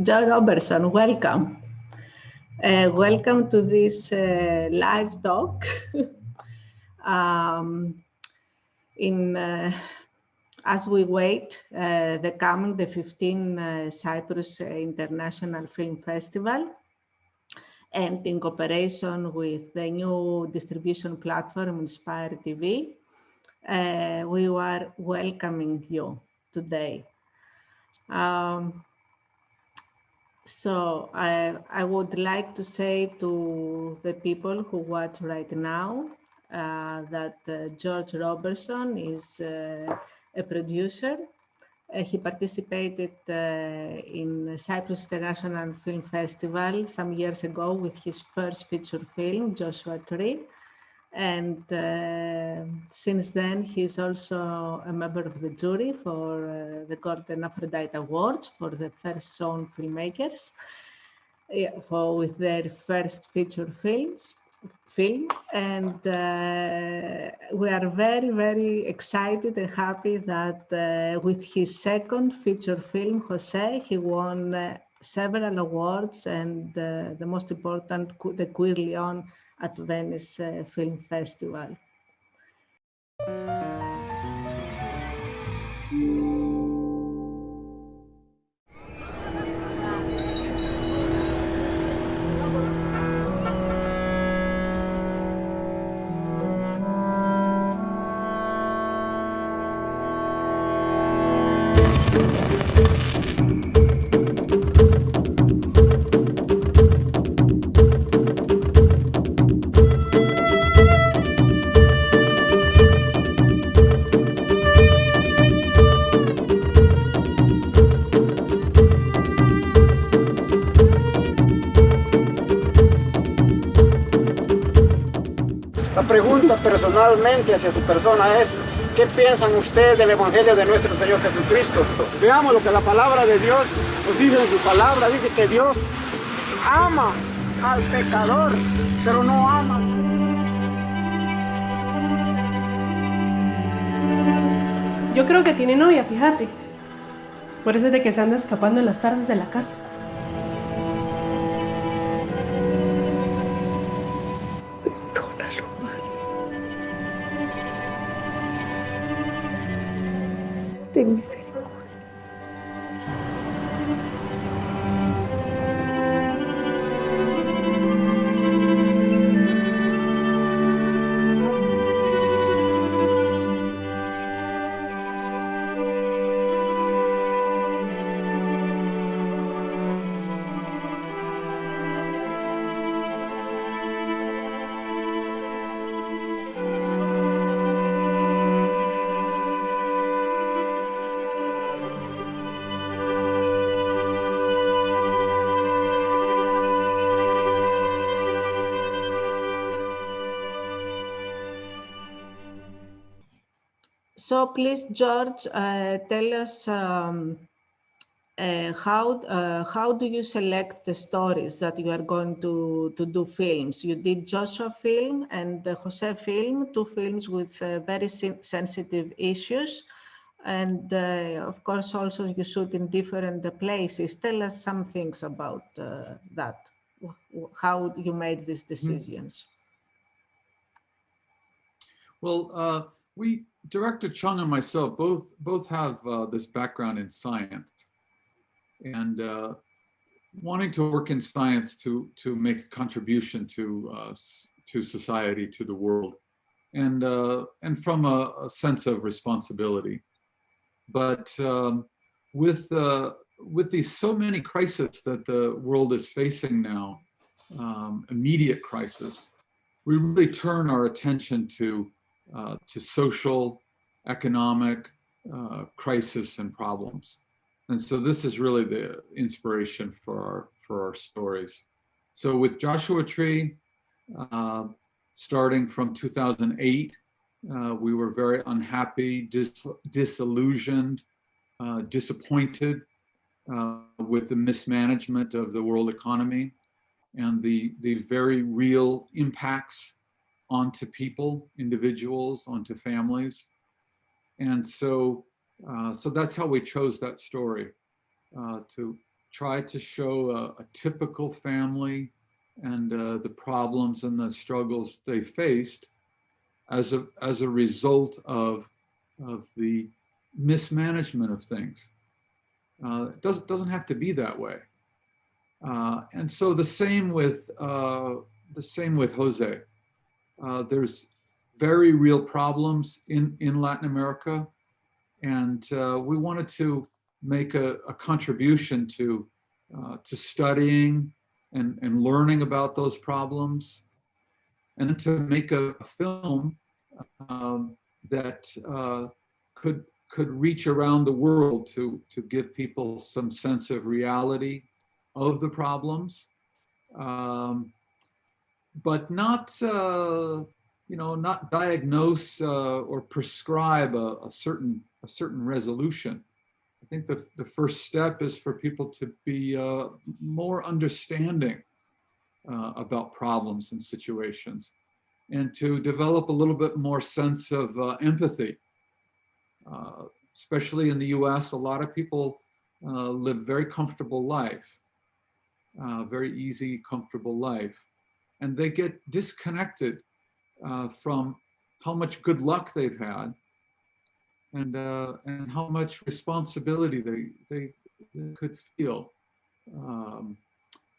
Joe Roberson, welcome. Welcome to this live talk. As we wait the 15 Cyprus International Film Festival, and in cooperation with the new distribution platform Inspire TV, we are welcoming you today. So I would like to say to the people who watch right now that George Roberson is a producer. He participated in Cyprus International Film Festival some years ago with his first feature film, 𝘄𝗄𝗄𝗃. And since then, he's also a member of the jury for the 𝘂𝗶𝗱𝗁𝗃 Awards for the first shown filmmakers with their first feature film. And we are very, very excited and happy that with his second feature film, José, he won several awards, and the most important, the 𝘂𝗶𝗱𝗁𝗀 at Venice Film Festival. La pregunta personalmente hacia su persona es: ¿qué piensan ustedes del Evangelio de nuestro Señor Jesucristo? Veamos lo que la palabra de Dios nos dice en su palabra. Dice que Dios ama al pecador, pero no ama. Yo creo que tiene novia, fíjate. Por eso es de que se anda escapando en las tardes de la casa. Ten misericordia. So please, George, tell us how do you select the stories that you are going to do films? You did Joshua film and the José film, two films with very sensitive issues. And of course, also you shoot in different places. Tell us some things about that, how you made these decisions. Well, Director Cheng and myself both have this background in science, and wanting to work in science to make a contribution to society, to the world, and from a sense of responsibility. But with these so many crises that the world is facing now, immediate crisis, we really turn our attention to social, economic crisis and problems. And so this is really the inspiration for our stories. So with 𝘄𝗄𝗄𝗃, starting from 2008, we were very unhappy, disillusioned, disappointed with the mismanagement of the world economy and the very real impacts onto people, individuals, onto families. And so that's how we chose that story, to try to show a typical family and the problems and the struggles they faced as a result of the mismanagement of things. It doesn't have to be that way. And so the same with José. There's very real problems in Latin America, and we wanted to make a contribution to studying and learning about those problems, and to make a film that could reach around the world to give people some sense of reality of the problems, but not not diagnose or prescribe a certain resolution. I think the first step is for people to be more understanding about problems and situations, and to develop a little bit more sense of empathy. Especially in the US, a lot of people live very comfortable life, very easy, comfortable life. And they get disconnected from how much good luck they've had and how much responsibility they could feel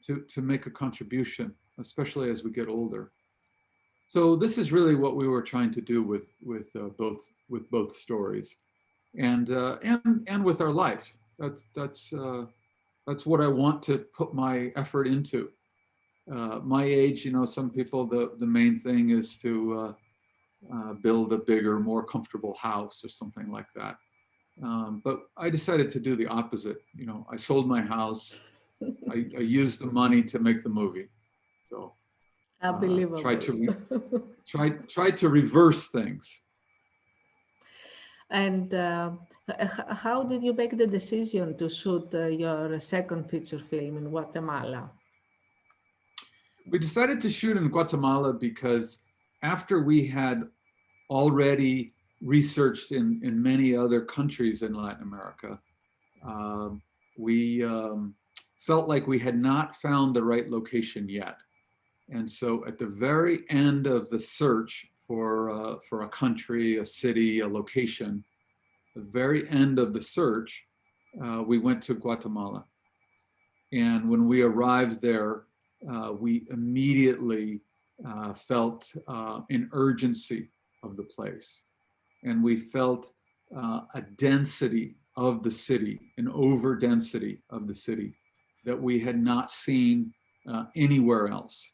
to make a contribution, especially as we get older. So this is really what we were trying to do with both stories, and with our life. That's what I want to put my effort into. My age, some people, the main thing is to build a bigger, more comfortable house or something like that. But I decided to do the opposite. I sold my house. I used the money to make the movie. So Unbelievable. try to reverse things. And how did you make the decision to shoot your second feature film in Guatemala? We decided to shoot in Guatemala because after we had already researched in many other countries in Latin America, we felt like we had not found the right location yet. And so at the very end of the search for a country, a city, a location, the very end of the search, we went to Guatemala. And when we arrived there, we immediately felt an urgency of the place. And we felt a density of the city, an over-density of the city that we had not seen anywhere else.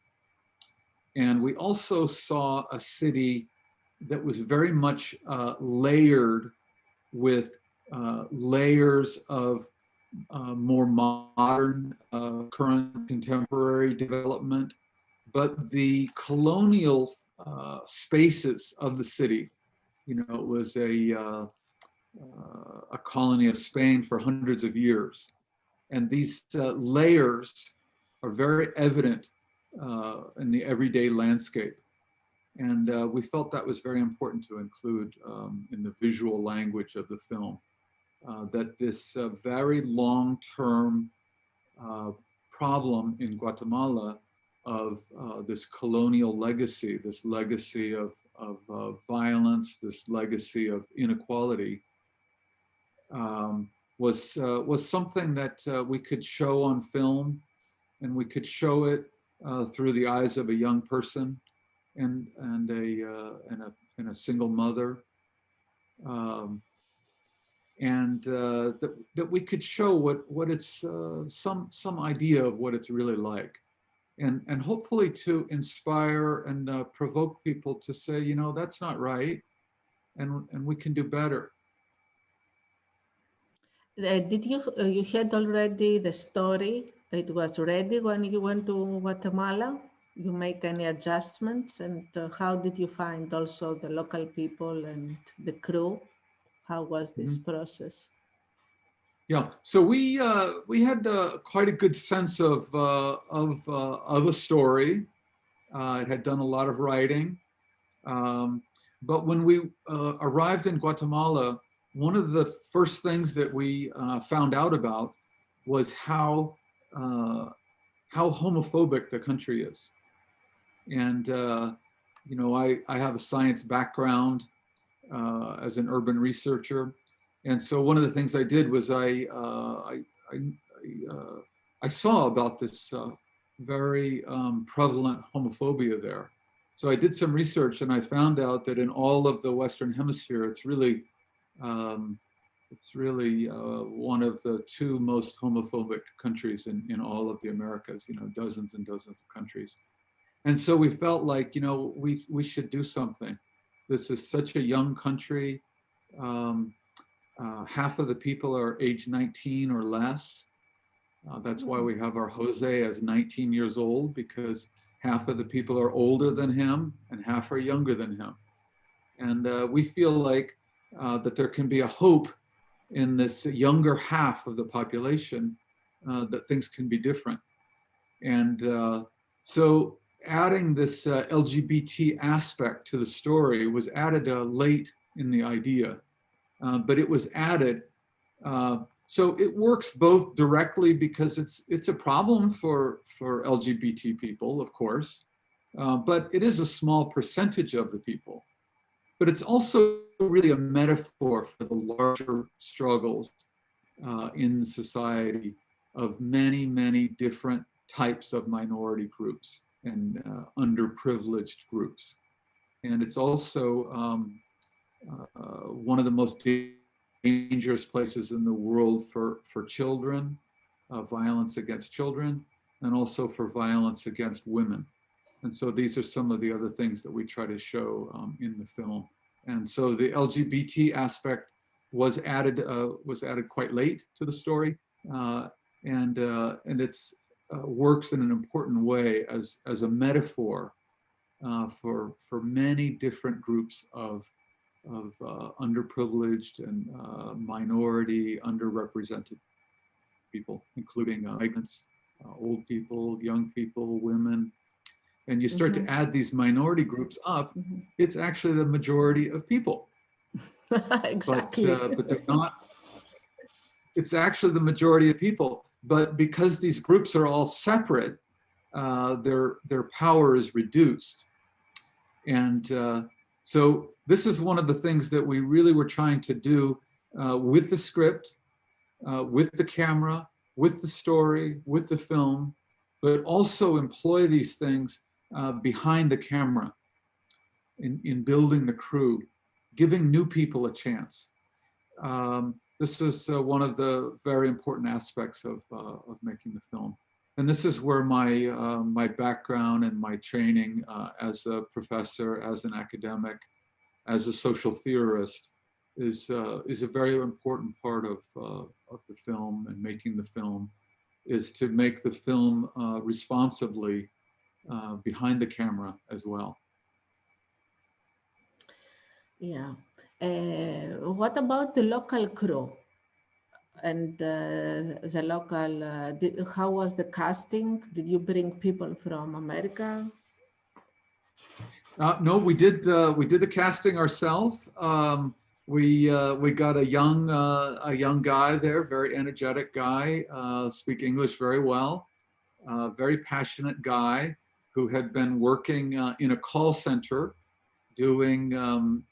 And we also saw a city that was very much layered with layers of more modern, current, contemporary development, but the colonial spaces of the city. It was a colony of Spain for hundreds of years. And these layers are very evident in the everyday landscape. And we felt that was very important to include in the visual language of the film, that this very long-term problem in Guatemala of this colonial legacy, this legacy of violence, this legacy of inequality, was something that we could show on film, and we could show it through the eyes of a young person and a single mother, and that we could show what it's some idea of what it's really like, and hopefully to inspire and provoke people to say, that's not right, and we can do better. Did you had already the story? It was ready when you went to Guatemala? You make any adjustments? And how did you find also the local people and the crew? How was this process? Yeah, so we had quite a good sense of a story. It had done a lot of writing, but when we arrived in Guatemala, one of the first things that we found out about was how homophobic the country is. And you know, I have a science background as an urban researcher, and so one of the things I did was I saw about this very prevalent homophobia there. So I did some research, and I found out that in all of the Western Hemisphere, it's really one of the two most homophobic countries in all of the Americas. You know, dozens and dozens of countries. And so we felt like, you know, we should do something. This is such a young country. Half of the people are age 19 or less. That's why we have our Jose as 19 years old, because half of the people are older than him and half are younger than him. And we feel like that there can be a hope in this younger half of the population that things can be different. And so adding this LGBT aspect to the story was added late in the idea, but it was added. So it works both directly because it's a problem for LGBT people, of course, but it is a small percentage of the people. But it's also really a metaphor for the larger struggles in society of many, many different types of minority groups and underprivileged groups. And it's also one of the most dangerous places in the world for children, violence against children, and also for violence against women. And so these are some of the other things that we try to show in the film. And so the LGBT aspect was added quite late to the story, and it's works in an important way as a metaphor for many different groups of underprivileged and minority, underrepresented people, including migrants, old people, young people, women. And you start to add these minority groups up, it's actually the majority of people. Exactly. But they're not, it's actually the majority of people. But because these groups are all separate, their power is reduced. And so this is one of the things that we really were trying to do with the script, with the camera, with the story, with the film, but also employ these things behind the camera in building the crew, giving new people a chance. This is one of the very important aspects of making the film. And this is where my background and my training as a professor, as an academic, as a social theorist is a very important part of the film and making the film, is to make the film responsibly behind the camera as well. Yeah. What about the local crew and the local? How was the casting? Did you bring people from America? No, we did the casting ourselves. We got a young guy there, very energetic guy, speak English very well, very passionate guy who had been working in a call center doing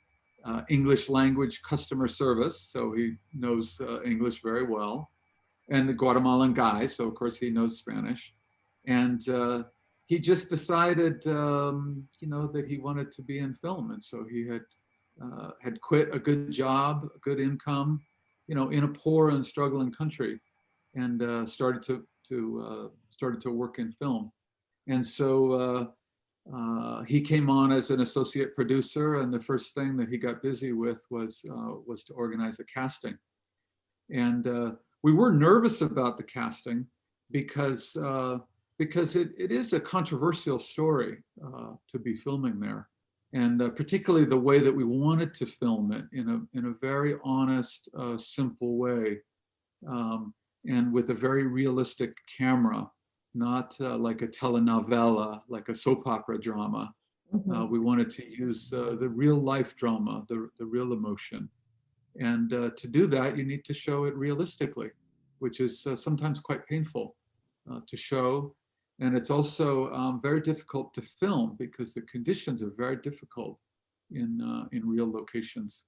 English language customer service, so he knows English very well, and the Guatemalan guy, so of course he knows Spanish, and he just decided, you know, that he wanted to be in film, and so he had quit a good job, a good income, you know, in a poor and struggling country, and started to work in film, and so he came on as an associate producer, and the first thing that he got busy with was to organize a casting, and we were nervous about the casting because it is a controversial story to be filming there, and particularly the way that we wanted to film it in a very honest, simple way, and with a very realistic camera, not like a telenovela, like a soap opera drama. We wanted to use the real life drama, the real emotion, and to do that, you need to show it realistically, which is sometimes quite painful to show. And it's also very difficult to film because the conditions are very difficult in real locations.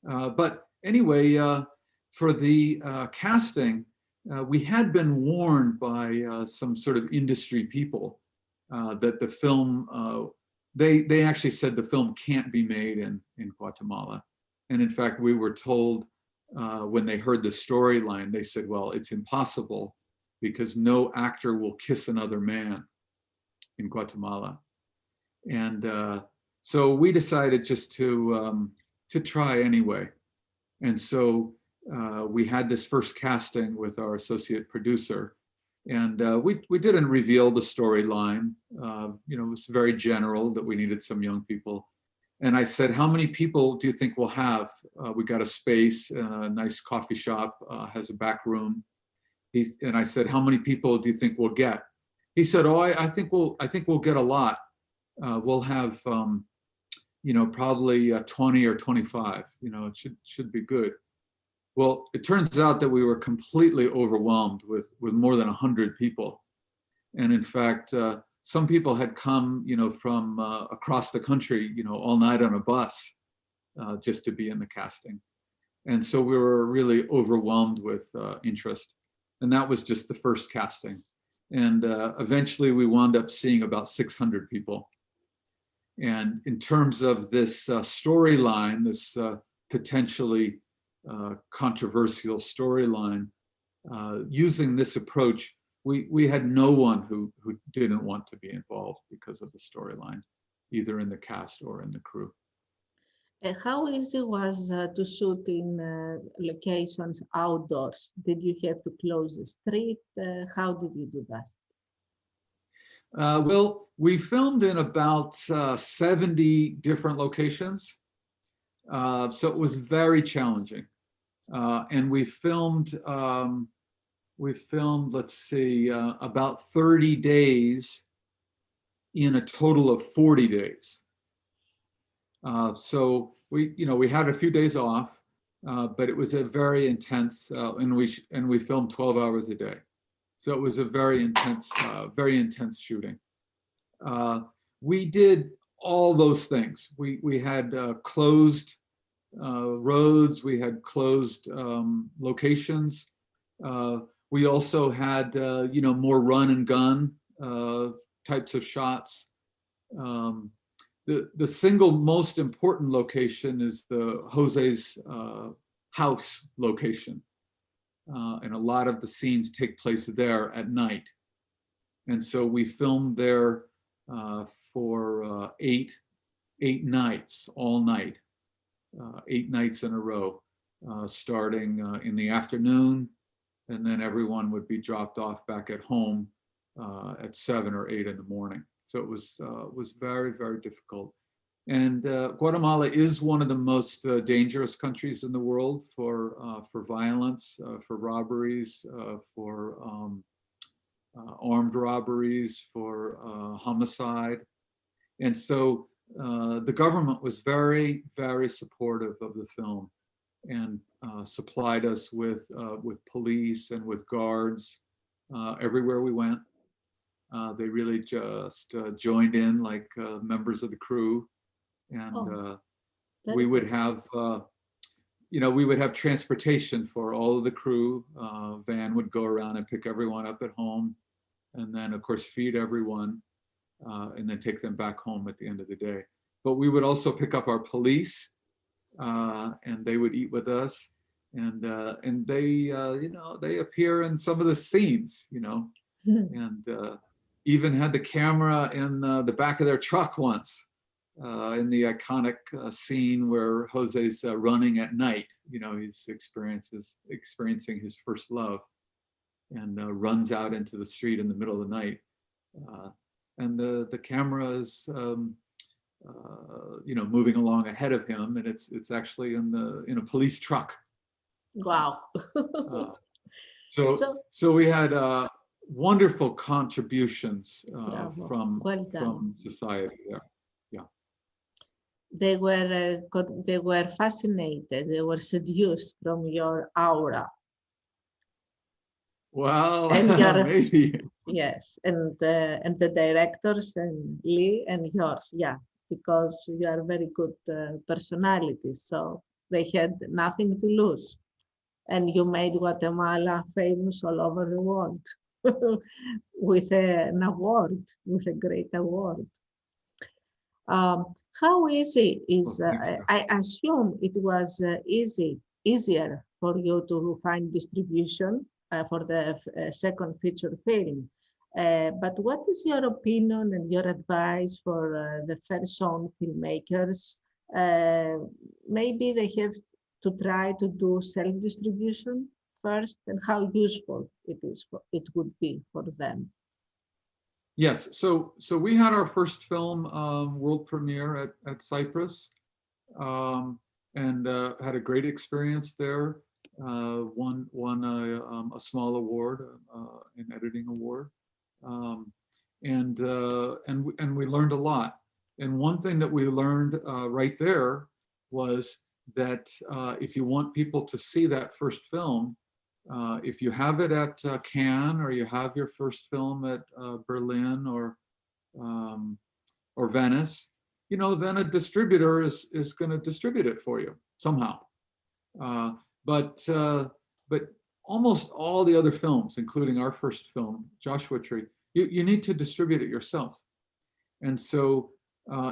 But anyway, for the casting, we had been warned by some sort of industry people that the film, they actually said the film can't be made in Guatemala. And in fact, we were told when they heard the storyline, they said, well, it's impossible because no actor will kiss another man in Guatemala. And so we decided just to try anyway. And so we had this first casting with our associate producer, and we didn't reveal the storyline. You know, it was very general that we needed some young people. And I said, how many people do you think we'll have? We got a space, a nice coffee shop, has a back room. And I said, how many people do you think we'll get? He said, oh, I think we'll get a lot. We'll have, you know, probably 20 or 25. You know, it should be good. Well, it turns out that we were completely overwhelmed with more than 100 people. And in fact, some people had come, you know, from across the country, you know, all night on a bus just to be in the casting. And so we were really overwhelmed with interest. And that was just the first casting. And eventually we wound up seeing about 600 people. And in terms of this storyline, this potentially controversial storyline, using this approach, we had no one who didn't want to be involved because of the storyline, either in the cast or in the crew. How easy was to shoot in locations outdoors? Did you have to close the street? How did you do that? Well, we filmed in about 70 different locations. So it was very challenging. And we filmed, let's see, about 30 days in a total of 40 days. So we had a few days off, but it was a very intense, and we filmed 12 hours a day. So it was a very intense shooting. We did all those things. We had closed roads, we had closed locations. We also had, more run and gun types of shots. The single most important location is the Jose's house location. And a lot of the scenes take place there at night. And so we filmed there for 8 nights, all night, 8 nights in a row, starting in the afternoon, and then everyone would be dropped off back at home at 7 or 8 in the morning. So it was very, very difficult. And Guatemala is one of the most dangerous countries in the world for violence, for robberies, for armed robberies, for homicide. And so the government was very, very supportive of the film and supplied us with police and with guards everywhere we went. They really just joined in like members of the crew. And we would have, we would have transportation for all of the crew. Van would go around and pick everyone up at home, and then of course feed everyone, and then take them back home at the end of the day. But we would also pick up our police, and they would eat with us, and they, they appear in some of the scenes, and even had the camera in the back of their truck once. In the iconic scene where Jose's running at night, he's experiencing his first love, and runs out into the street in the middle of the night, and the camera is, moving along ahead of him, and it's actually in a police truck. Wow. So we had wonderful contributions from society there. They were fascinated. They were seduced from your aura. Well, And your, maybe. yes, and the directors and Li and yours, yeah, because you are very good personalities, so they had nothing to lose, and you made Guatemala famous all over the world with an award, with a great award. How easy is, I assume it was easier for you to find distribution for the second feature film. But what is your opinion and your advice for the first shown filmmakers? Maybe they have to try to do self-distribution first, and how useful it would be for them. Yes, so we had our first film world premiere at CYIFF, and had a great experience there. Won a small award, an editing award, and we learned a lot. And one thing that we learned right there was that if you want people to see that first film, if you have it at Cannes, or you have your first film at Berlin or Venice, you know, then a distributor is going to distribute it for you somehow. But almost all the other films, including our first film, 𝘄𝗄𝘄𝗃, you need to distribute it yourself. And so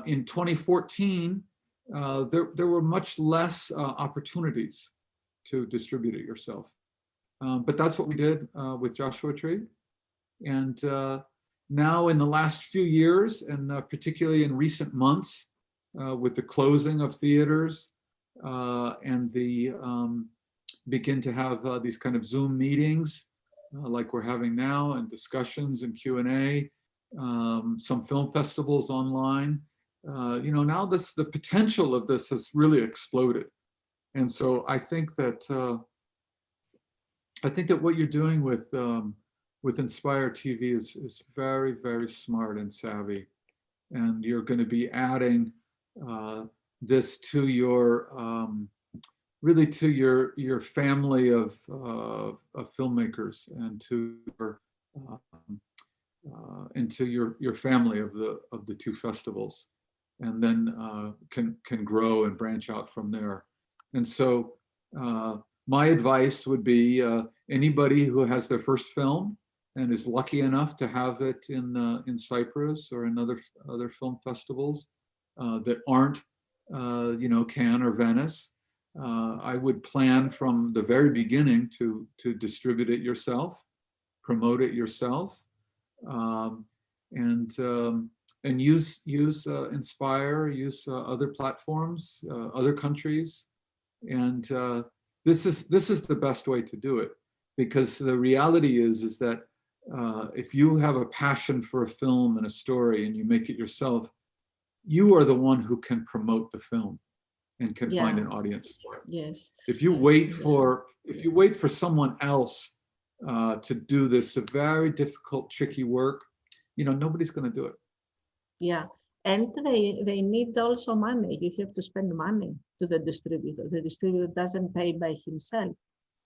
in 2014, there were much less opportunities to distribute it yourself. But that's what we did with 𝘄𝗄𝘄𝗃. And now in the last few years, and particularly in recent months, with the closing of theaters and the begin to have these kind of Zoom meetings like we're having now, and discussions and Q&A, some film festivals online. You know, now the potential of this has really exploded. And so I think that what you're doing with 𝘂𝗶𝘁𝗄𝗃 TV is very, very smart and savvy, and you're going to be adding this to your really to your family of filmmakers, and to your family of the two festivals, and then can grow and branch out from there. And so my advice would be anybody who has their first film and is lucky enough to have it in Cyprus or in other film festivals that aren't you know, Cannes or Venice, I would plan from the very beginning to distribute it yourself, promote it yourself, and use Inspire, use other platforms, other countries, and this is the best way to do it, because the reality is that if you have a passion for a film and a story and you make it yourself, you are the one who can promote the film and can find an audience for it. Yes. If you wait for someone else to do this very difficult, tricky work, you know, nobody's going to do it. Yeah, and they need also money. You have to spend money to the distributor. The distributor doesn't pay by himself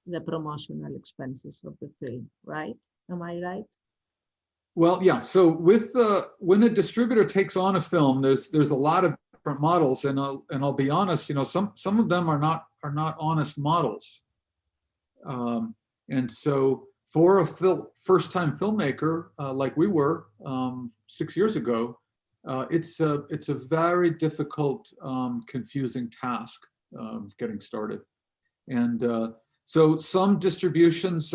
the promotional expenses of the film, right? Am I right? Well, yeah. So with when a distributor takes on a film, there's a lot of different models, and I'll be honest, you know, some of them are not honest models, and so for a first-time filmmaker like we were 6 years ago, it's a very difficult, confusing task getting started, and so some distributions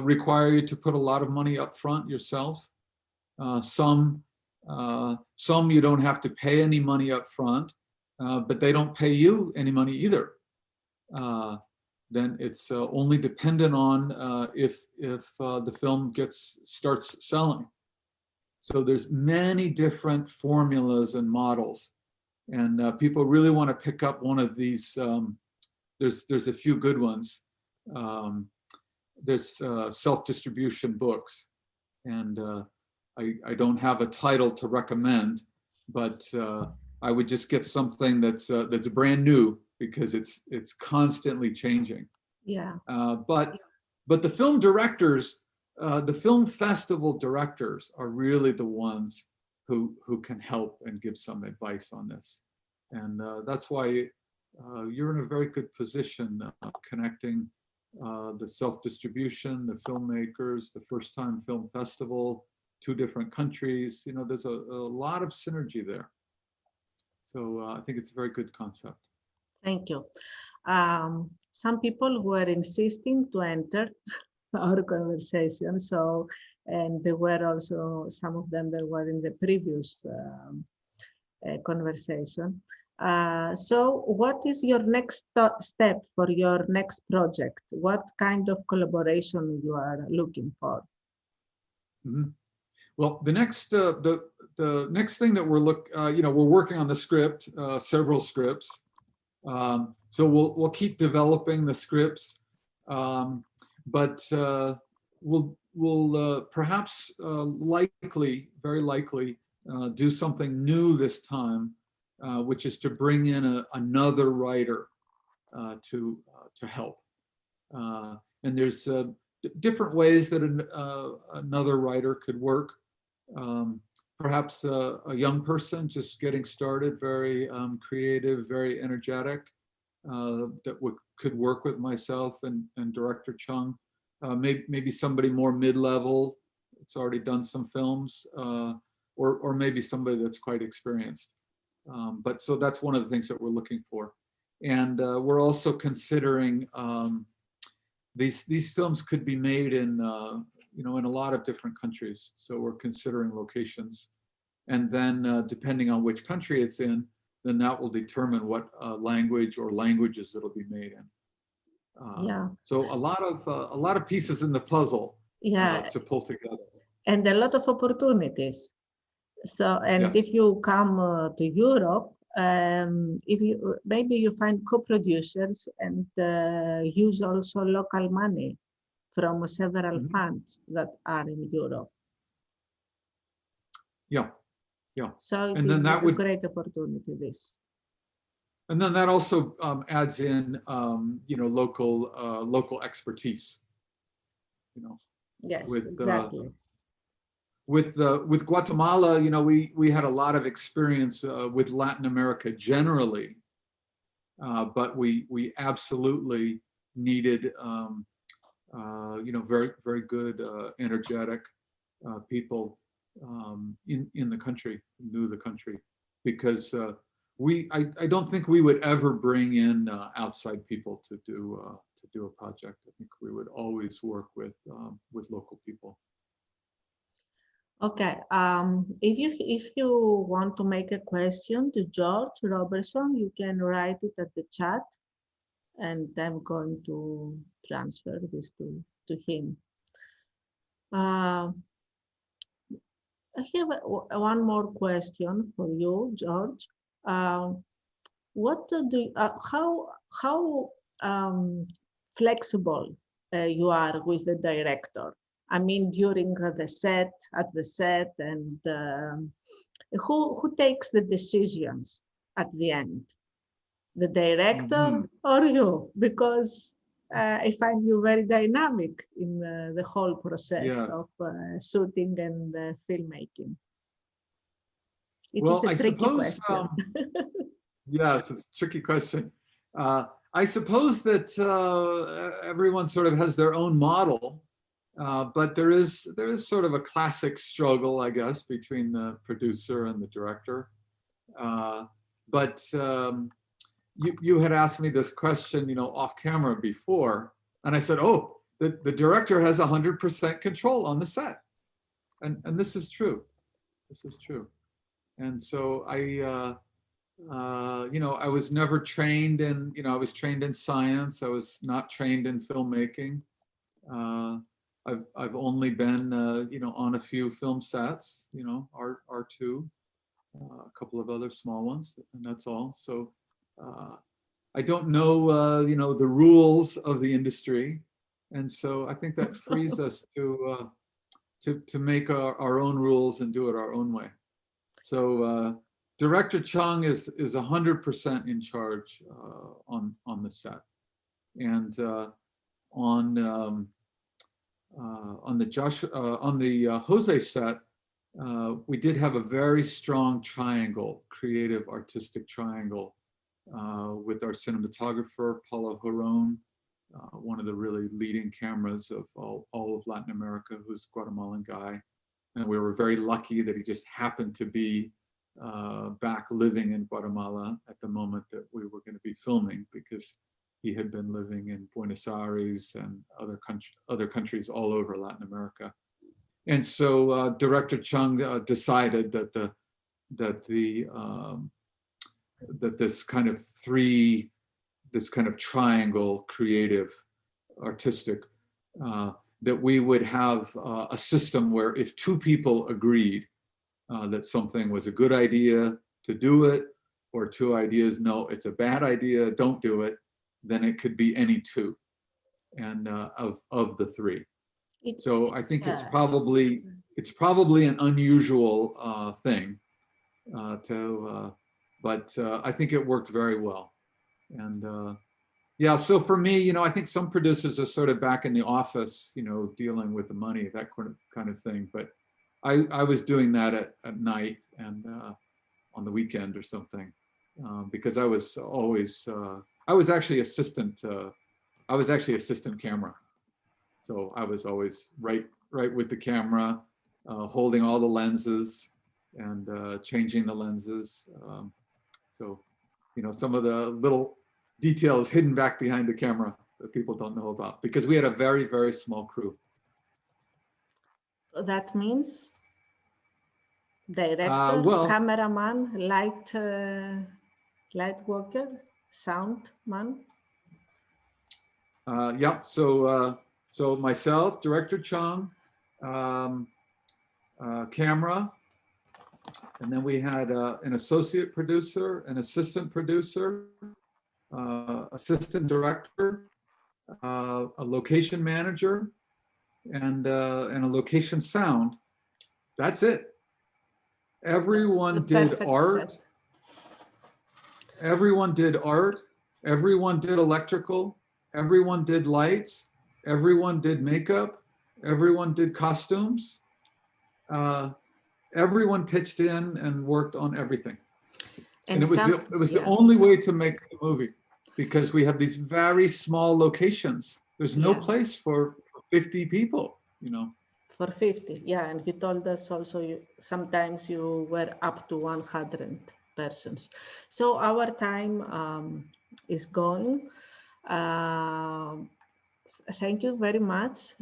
require you to put a lot of money up front yourself. Some you don't have to pay any money up front, but they don't pay you any money either. Then it's only dependent on if the film starts selling. So there's many different formulas and models, and people really want to pick up one of these. There's a few good ones. There's self-distribution books, and I don't have a title to recommend, but I would just get something that's brand new, because it's constantly changing. Yeah. But But the film directors, the film festival directors are really the ones who can help and give some advice on this. And that's why you're in a very good position connecting the self-distribution, the filmmakers, the first-time film festival, 2 different countries. You know, there's a lot of synergy there. So I think it's a very good concept. Thank you. Some people were insisting to enter our conversation. So, and there were also some of them that were in the previous conversation. So what is your next step for your next project? What kind of collaboration you are looking for? Mm-hmm. Well, the next the next thing that we're working on the script, several scripts. So we'll keep developing the scripts, but we'll perhaps very likely do something new this time, which is to bring in another writer to help. And there's different ways that another writer could work. Perhaps a young person just getting started, very creative, very energetic, that could work with myself and director Cheng. Maybe somebody more mid-level, it's already done some films, or maybe somebody that's quite experienced. But so that's one of the things that we're looking for. And we're also considering these films could be made in in a lot of different countries. So we're considering locations, and then depending on which country it's in, then that will determine what language or languages it'll be made in. Yeah. So a lot of pieces in the puzzle, yeah, to pull together, and a lot of opportunities. So, and yes. if you come to Europe, maybe you find co-producers and use also local money from several funds that are in Europe. Yeah, yeah. So and it then is that a would, great opportunity. This. and then that also adds in local expertise. Yes, with exactly. With Guatemala, we had a lot of experience with Latin America generally, but we absolutely needed very good, energetic people in the country, knew the country, because I don't think we would ever bring in outside people to do a project. I think we would always work with local people. Okay, if you want to make a question to George Roberson, you can write it at the chat, and I'm going to transfer this to him. I have one more question for you, George. What do how flexible you are with the director? I mean, during the set, and who takes the decisions at the end? The director or you? Because I find you very dynamic in the whole process of shooting and filmmaking. It is a tricky question. Yes, it's a tricky question. I suppose that everyone sort of has their own model. But there is sort of a classic struggle, I guess, between the producer and the director. But you had asked me this question, off camera before, and I said, "Oh, the director has 100% control on the set," and this is true. This is true. And so I was never trained in, I was trained in science. I was not trained in filmmaking. I've only been, on a few film sets, R2, a couple of other small ones, and that's all. So I don't know, the rules of the industry, and so I think that frees us to make our own rules and do it our own way. So Director Cheng is 100% in charge on the set, and on on the José set, we did have a very strong triangle, creative, artistic triangle, with our cinematographer, Paulo Horon, one of the really leading cameras of all of Latin America, who's a Guatemalan guy. And we were very lucky that he just happened to be back living in Guatemala at the moment that we were going to be filming, because he had been living in Buenos Aires and other countries all over Latin America. And so Director Cheng decided that this kind of triangle, creative, artistic, that we would have a system where if two people agreed that something was a good idea to do it, or two ideas, no, it's a bad idea, don't do it, then it could be any two, and of the three. So I think it's probably an unusual thing but I think it worked very well. And yeah, so for me, I think some producers are sort of back in the office, dealing with the money, that kind of thing. But I was doing that at night and on the weekend or something, because I was always I was actually assistant camera. So I was always right with the camera, holding all the lenses and changing the lenses. So, some of the little details hidden back behind the camera that people don't know about, because we had a very, very small crew. That means director, cameraman, light worker, sound man. Yeah, so myself, Director Cheng, camera, and then we had an associate producer, an assistant producer, assistant director, a location manager, and a location sound. That's it. Everyone did art. Everyone did art. Everyone did electrical. Everyone did lights. Everyone did makeup. Everyone did costumes. Everyone pitched in and worked on everything. And it was the only way to make the movie, because we have these very small locations. There's no place for 50 people, For 50, yeah. And you told us also sometimes you were up to 100 persons. So our time is gone. Thank you very much,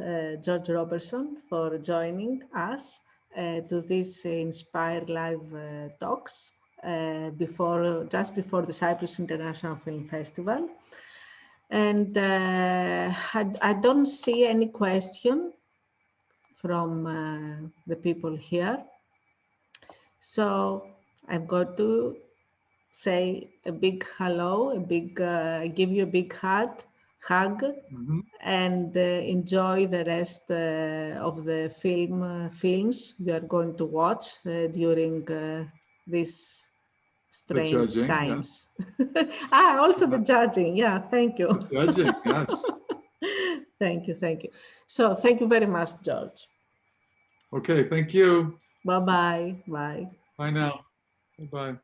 George Roberson, for joining us to this Inspire Live talks just before the Cyprus International Film Festival. And I don't see any question from the people here. So I'm going to say a big hello, give you a big hug, and enjoy the rest of the films we are going to watch during these strange times. Yeah. Also the judging. Yeah, thank you. The judging, yes. Thank you. So thank you very much, George. Okay, thank you. Bye-bye. Bye. Bye now. Bye-bye.